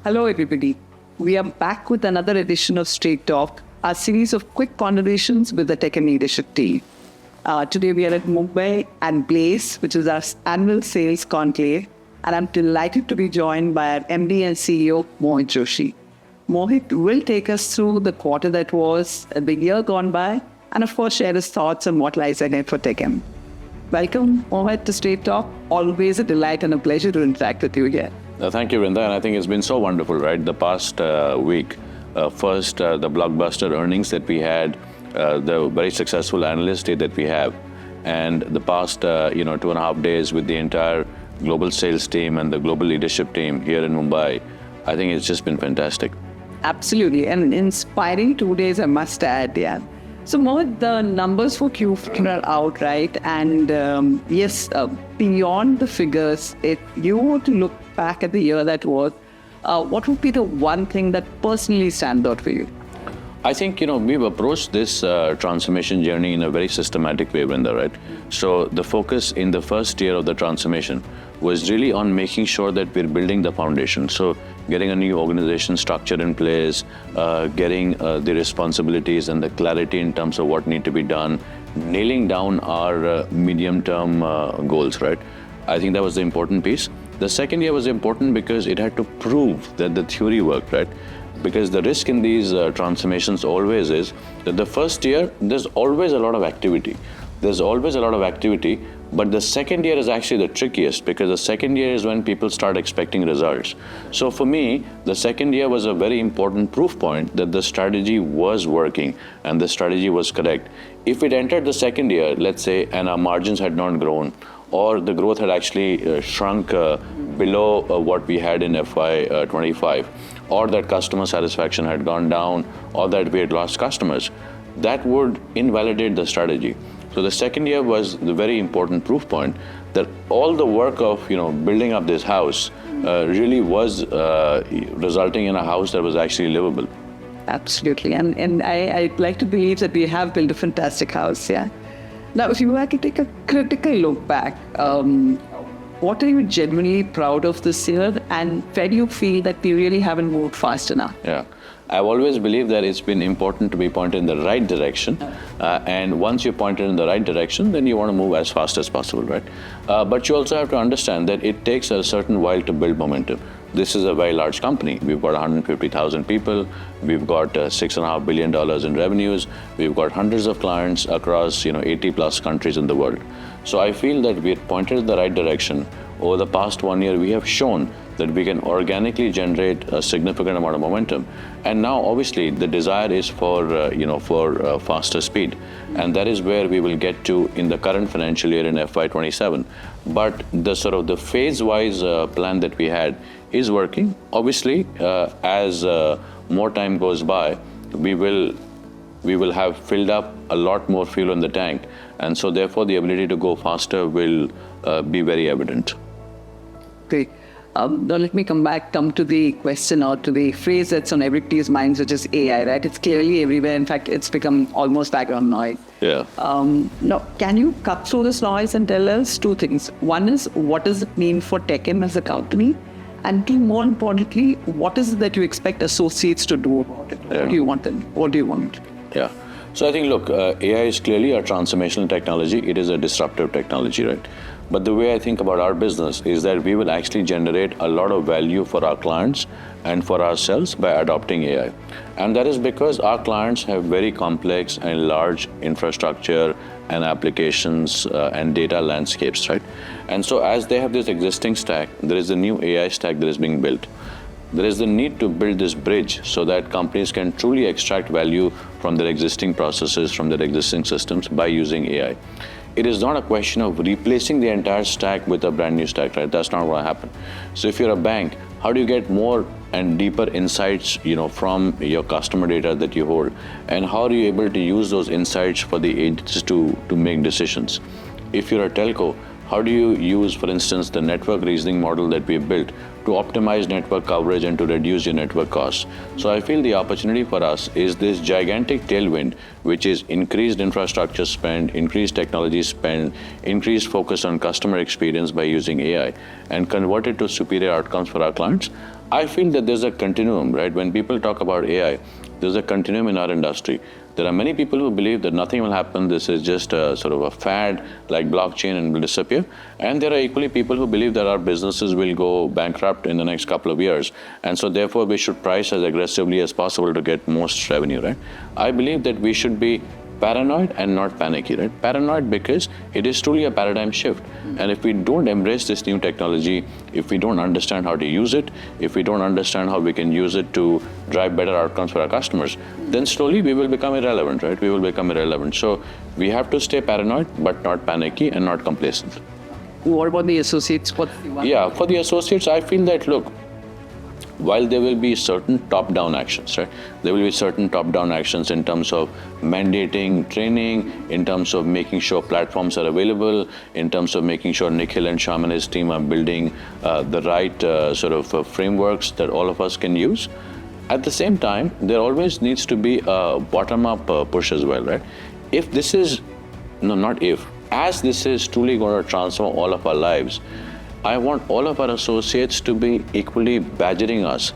Hello, everybody. We are back with another edition of Straight Talk, a series of quick conversations with the TechM leadership team. Today, we are at Mumbai and Blaze, which is our annual sales conclave, and I'm delighted to be joined by our MD and CEO, Mohit Joshi. Mohit will take us through the quarter that was, the year gone by, and of course, share his thoughts on what lies ahead for TechM. Welcome, Mohit, to Straight Talk. Always a delight and a pleasure to interact with you here. Thank you, Vrinda, and I think it's been so wonderful, right? The past week, first the blockbuster earnings that we had, the very successful analyst day that we have, and the past 2.5 days with the entire global sales team and the global leadership team here in Mumbai. I think it's just been fantastic. Absolutely, and inspiring 2 days, I must add, yeah. So Mohit, the numbers for Q4 are out, right? And beyond the figures, if you were to look back at the year that was, what would be the one thing that personally stands out for you? I think, we've approached this transformation journey in a very systematic way, Vrinda, right? So the focus in the first year of the transformation was really on making sure that we're building the foundation. So getting a new organization structure in place, getting the responsibilities and the clarity in terms of what need to be done, nailing down our medium-term goals, right? I think that was the important piece. The second year was important because it had to prove that the theory worked, right? Because the risk in these transformations always is that the first year, there's always a lot of activity. But the second year is actually the trickiest because the second year is when people start expecting results. So for me, the second year was a very important proof point that the strategy was working and the strategy was correct. If it entered the second year, let's say, and our margins had not grown, or the growth had actually shrunk below what we had in FY25, or that customer satisfaction had gone down, or that we had lost customers, that would invalidate the strategy. So the second year was the very important proof point that all the work of building up this house really was resulting in a house that was actually livable. Absolutely, and I'd like to believe that we have built a fantastic house, yeah. Now, if you were to take a critical look back, what are you genuinely proud of this year, and where do you feel that we really haven't moved fast enough? Yeah, I've always believed that it's been important to be pointed in the right direction, and once you're pointed in the right direction, then you want to move as fast as possible, right? But you also have to understand that it takes a certain while to build momentum. This is a very large company. We've got 150,000 people. We've got $6.5 billion in revenues. We've got hundreds of clients across 80 plus countries in the world. So I feel that we're pointed in the right direction. Over the past 1 year, we have shown that we can organically generate a significant amount of momentum. And now, obviously, the desire is for faster speed. And that is where we will get to in the current financial year in FY27. But the sort of the phase-wise plan that we had is working. Obviously, as more time goes by, we will have filled up a lot more fuel in the tank. And so therefore, the ability to go faster will be very evident. Okay. Now let me come to the question or to the phrase that's on everybody's minds, which is AI, right? It's clearly everywhere. In fact, it's become almost background noise. Yeah. Now, can you cut through this noise and tell us two things? One is, what does it mean for TechM as a company? And two, more importantly, what is it that you expect associates to do about it? Yeah. What do you want? Yeah. So I think, look, AI is clearly a transformational technology. It is a disruptive technology, right? But the way I think about our business is that we will actually generate a lot of value for our clients and for ourselves by adopting AI. And that is because our clients have very complex and large infrastructure and applications and data landscapes, right? And so as they have this existing stack, there is a new AI stack that is being built. There is the need to build this bridge so that companies can truly extract value from their existing processes, from their existing systems by using AI. It is not a question of replacing the entire stack with a brand new stack, right? That's not going to happen. So if you're a bank, how do you get more and deeper insights, from your customer data that you hold? And how are you able to use those insights for the agents to make decisions? If you're a telco, how do you use, for instance, the network reasoning model that we've built to optimize network coverage and to reduce your network costs? So I feel the opportunity for us is this gigantic tailwind, which is increased infrastructure spend, increased technology spend, increased focus on customer experience by using AI, and convert it to superior outcomes for our clients. I feel that there's a continuum, right? When people talk about AI, there's a continuum in our industry. There are many people who believe that nothing will happen. This is just a sort of a fad like blockchain and will disappear. And there are equally people who believe that our businesses will go bankrupt in the next couple of years. And so therefore we should price as aggressively as possible to get most revenue, right? I believe that we should be paranoid and not panicky, right? Paranoid because it is truly a paradigm shift. And if we don't embrace this new technology, if we don't understand how to use it, if we don't understand how we can use it to drive better outcomes for our customers, then slowly we will become irrelevant, right? We will become irrelevant. So we have to stay paranoid, but not panicky and not complacent. What about the associates? Yeah, for the associates, I feel that, look, while there will be certain top-down actions, right? There will be certain top-down actions in terms of mandating training, in terms of making sure platforms are available, in terms of making sure Nikhil and Shyam and his team are building the right frameworks that all of us can use. At the same time, there always needs to be a bottom-up push as well, right? If this is, no, not if, as this is truly going to transform all of our lives, I want all of our associates to be equally badgering us.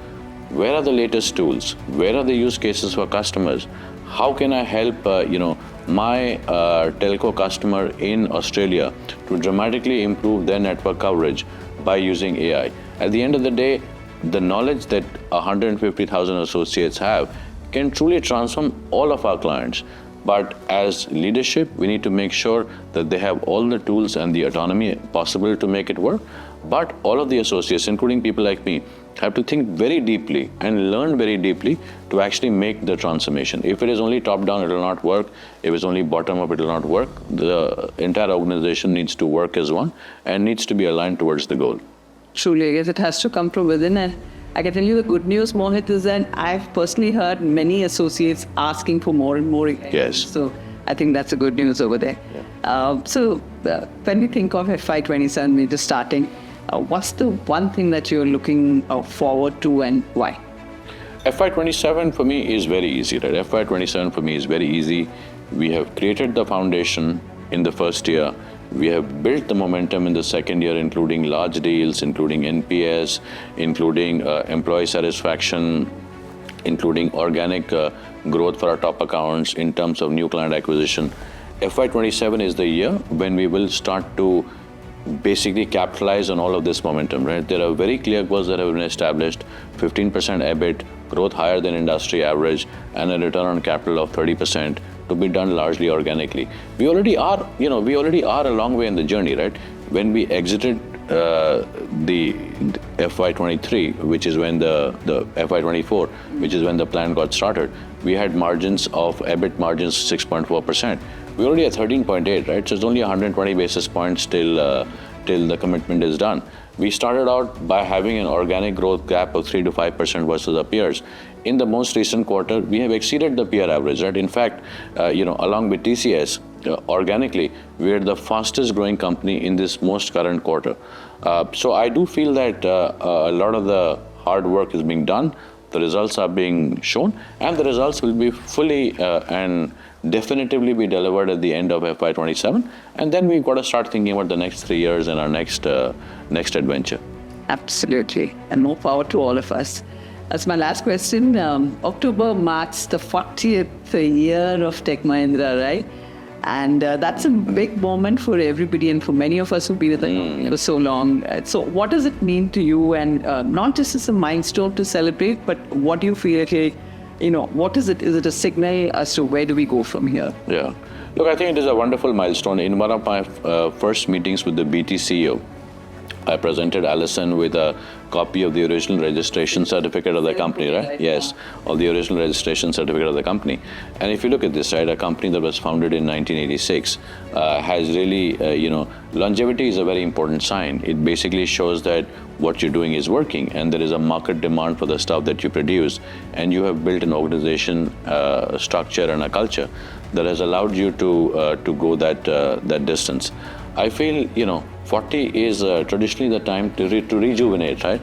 Where are the latest tools? Where are the use cases for customers? How can I help my telco customer in Australia to dramatically improve their network coverage by using AI? At the end of the day, the knowledge that 150,000 associates have can truly transform all of our clients. But as leadership, we need to make sure that they have all the tools and the autonomy possible to make it work. But all of the associates, including people like me, have to think very deeply and learn very deeply to actually make the transformation. If it is only top-down, it will not work. If it's only bottom-up, it will not work. The entire organization needs to work as one and needs to be aligned towards the goal. Truly, I guess it has to come from within. And I can tell you the good news, Mohit, is that I've personally heard many associates asking for more and more. Yes. So I think that's a good news over there. Yeah. When we think of FY27, we're just starting, what's the one thing that you're looking forward to and why? FY27 for me is very easy, right? FY27 for me is very easy. We have created the foundation in the first year. We have built the momentum in the second year, including large deals, including NPS, including employee satisfaction, including organic growth for our top accounts in terms of new client acquisition. FY27 is the year when we will start to basically capitalize on all of this momentum, right? There are very clear goals that have been established: 15% EBIT, growth higher than industry average, and a return on capital of 30%. To be done largely organically. We already are a long way in the journey, right? When we exited the FY23, which is when the FY24, which is when the plan got started, we had margins of EBIT margins 6.4%. We're already at 13.8, right? So it's only 120 basis points till the commitment is done. We started out by having an organic growth gap of 3 to 5% versus our peers. In the most recent quarter, we have exceeded the peer average, right? In fact, along with TCS, organically, we're the fastest growing company in this most current quarter. So I do feel that a lot of the hard work is being done. The results are being shown, and the results will be fully and definitively be delivered at the end of FY27. And then we've got to start thinking about the next 3 years and our next adventure. Absolutely. And more power to all of us. As my last question, October marks the 40th year of Tech Mahindra, right? And that's a big moment for everybody and for many of us who've been with the company for so long. So what does it mean to you? And not just as a milestone to celebrate, but what do you feel like, what is it? Is it a signal as to where do we go from here? Yeah. Look, I think it is a wonderful milestone. In one of my first meetings with the BT CEO, I presented Alison with a copy of the original registration certificate of the company, right? Yes, of the original registration certificate of the company. And if you look at this, right, a company that was founded in 1986 has really, longevity is a very important sign. It basically shows that what you're doing is working and there is a market demand for the stuff that you produce, and you have built an organization structure and a culture that has allowed you to go that distance. I feel, 40 is traditionally the time to rejuvenate, right?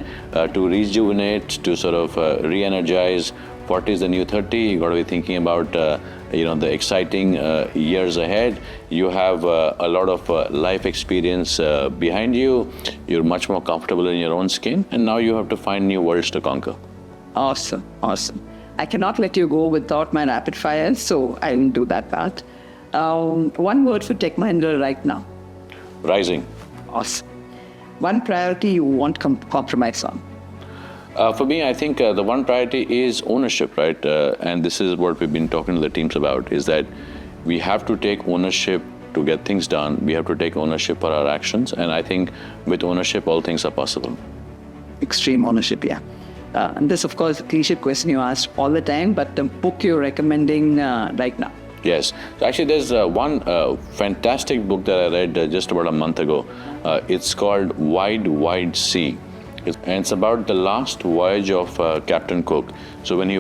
To rejuvenate, to sort of re-energize. 40 is the new 30. You got to be thinking about, the exciting years ahead. You have a lot of life experience behind you. You're much more comfortable in your own skin, and now you have to find new worlds to conquer. Awesome. I cannot let you go without my rapid fire, so I'll do that part. One word for Tech Mahindra right now. Rising. Awesome. One priority you won't compromise on. For me, I think the one priority is ownership, right? And this is what we've been talking to the teams about, is that we have to take ownership to get things done. We have to take ownership for our actions. And I think with ownership, all things are possible. Extreme ownership, yeah. And this, of course, a cliche question you ask all the time, but the book you're recommending right now. Yes. So actually, there's one fantastic book that I read just about a month ago. It's called Wide Sea. And it's about the last voyage of Captain Cook. So when he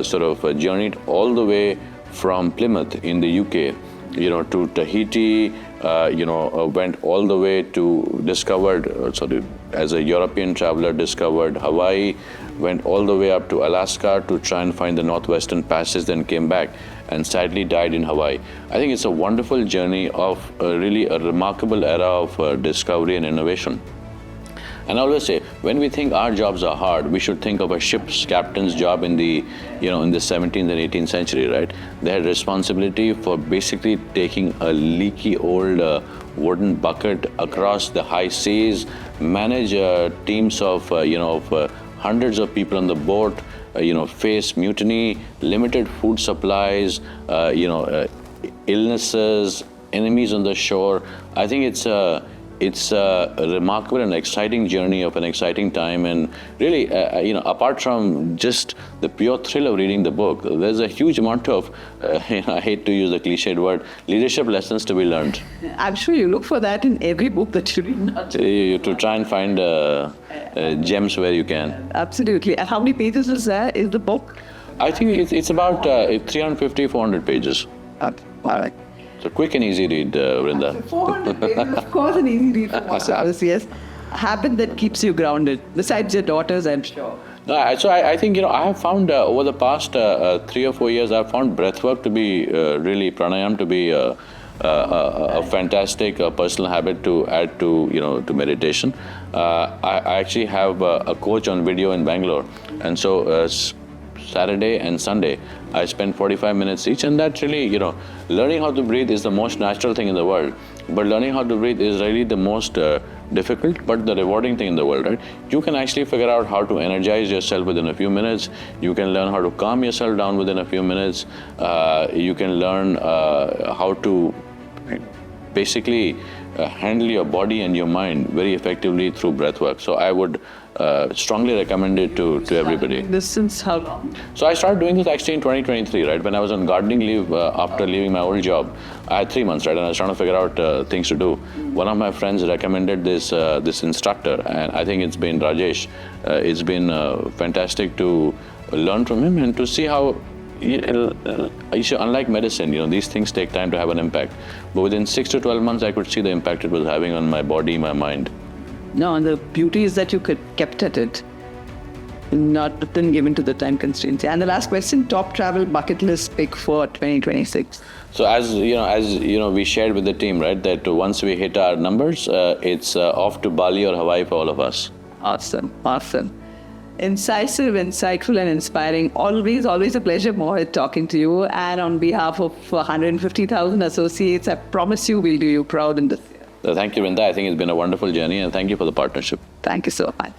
sort of journeyed all the way from Plymouth in the UK, to Tahiti, went all the way to as a European traveler, discovered Hawaii, went all the way up to Alaska to try and find the Northwestern Passage, then came back and sadly died in Hawaii. I think it's a wonderful journey of really a remarkable era of discovery and innovation. And I always say, when we think our jobs are hard, we should think of a ship's captain's job in the 17th and 18th century, right? They had responsibility for basically taking a leaky old wooden bucket across the high seas, manage teams of hundreds of people on the boat, face mutiny, limited food supplies, illnesses, enemies on the shore. I think it's a remarkable and exciting journey of an exciting time, and really, apart from just the pure thrill of reading the book, there's a huge amount of, I hate to use the cliched word, leadership lessons to be learned. I'm sure you look for that in every book that you read. To try and find gems where you can. Absolutely. And how many pages is the book? I think it's about 350, 400 pages. Okay. All right. So quick and easy read, Vrinda. 400 pages, of course, an easy read for most of us, yes. A habit that keeps you grounded, besides your daughters, I'm sure. So I think, I have found over the past 3 or 4 years, I've found breathwork to be really, pranayam to be a fantastic personal habit to add to meditation. I actually have a coach on video in Bangalore, and so Saturday and Sunday, I spend 45 minutes each, and that really, learning how to breathe is the most natural thing in the world, but learning how to breathe is really the most difficult but the rewarding thing in the world, right? You can actually figure out how to energize yourself within a few minutes. You can learn how to calm yourself down within a few minutes. You can learn how to basically handle your body and your mind very effectively through breath work. So I would strongly recommend it to everybody. This since how long? So I started doing this actually in 2023, right? When I was on gardening leave after leaving my old job. I had 3 months, right? And I was trying to figure out things to do. One of my friends recommended this instructor, and I think it's been Rajesh. It's been fantastic to learn from him and to see how, unlike medicine, these things take time to have an impact. But within 6 to 12 months, I could see the impact it was having on my body, my mind. No, and the beauty is that you kept at it, not then given to the time constraints. And the last question: top travel bucket list pick for 2026. So as we shared with the team, right, that once we hit our numbers, it's off to Bali or Hawaii for all of us. Awesome. Incisive, insightful, and inspiring. Always a pleasure, Mohit, talking to you. And on behalf of 150,000 associates, I promise you we'll do you proud in this year. Thank you, Vrinda. I think it's been a wonderful journey, and thank you for the partnership. Thank you so much.